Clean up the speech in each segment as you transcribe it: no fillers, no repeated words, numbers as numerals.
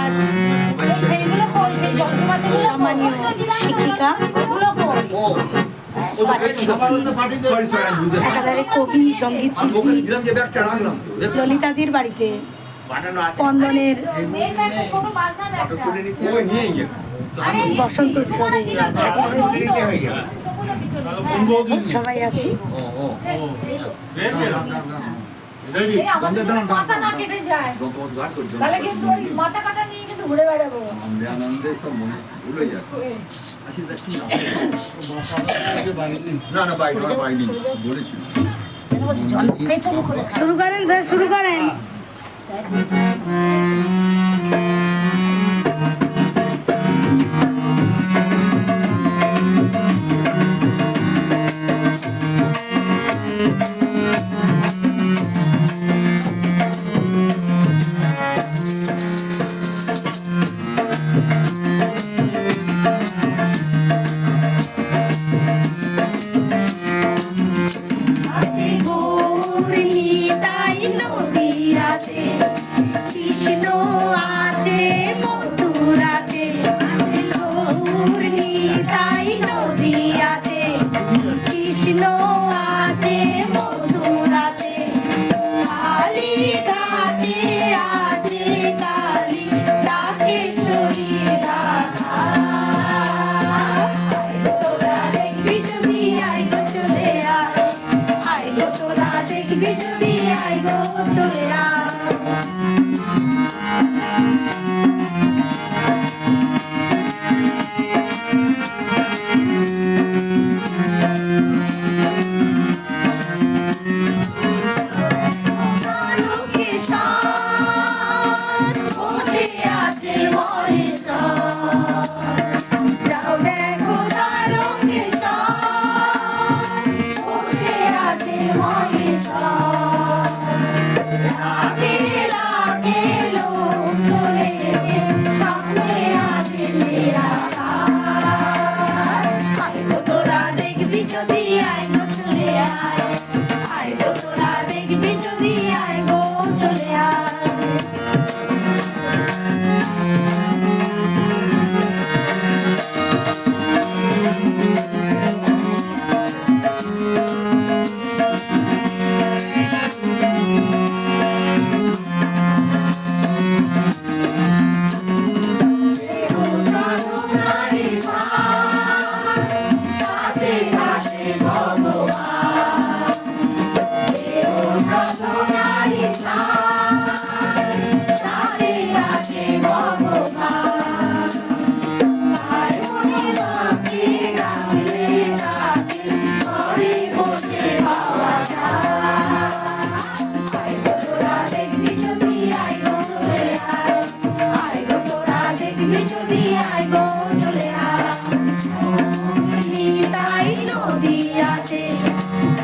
আজ সম্মানীয় শিক্ষিকা, একাধারে কবি, সঙ্গীত শিল্পী ললিতাদির বাড়িতে স্পন্দনের বসন্ত উৎসবে সবাই আছি। শুরু করেন স্যার, শুরু করেন। কৃষ্ণ আছে মথুরাতে, তাই নদী আছে। কৃষ্ণ আছে মথুরাতে, কালী ঘাটে আছে কালী, ডাকেশ্বরী রাধা। তোরা দেখবি যদি আইগো চলে আয়, আইগো তোরা দেখবি যদি আইগো চলে আয়।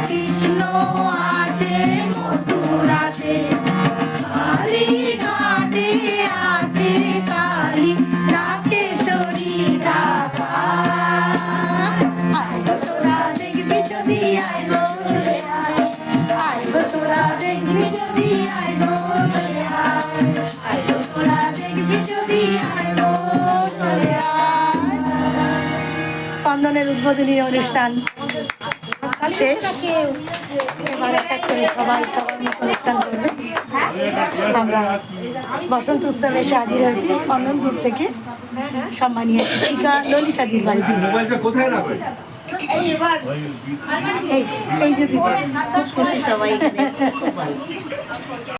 কৃষ্ণ আছে মথুরাতে, কালী ঘাটে আছে কালী, ডাকেশ্বরী রাধা। আইগো তোরা দেখবি যদি আইগো চলে আয়, আইগো তোরা দেখবি যদি আইগো চলে আয়, আইগো তোরা দেখবি যদি আইগো চলে আয়। স্পন্দনের উদ্বোধনী অনুষ্ঠান শেষ। এবার এক এক করে সবাই সবার মতো অনুষ্ঠান করবে। আমরা বসন্ত উৎসবে এসে হাজির হয়েছি স্পন্দনপুর থেকে সম্মানীয় শিক্ষিকা ললিতাদির বাড়িতে। এই যে দিদি, খুব খুশি সবাই।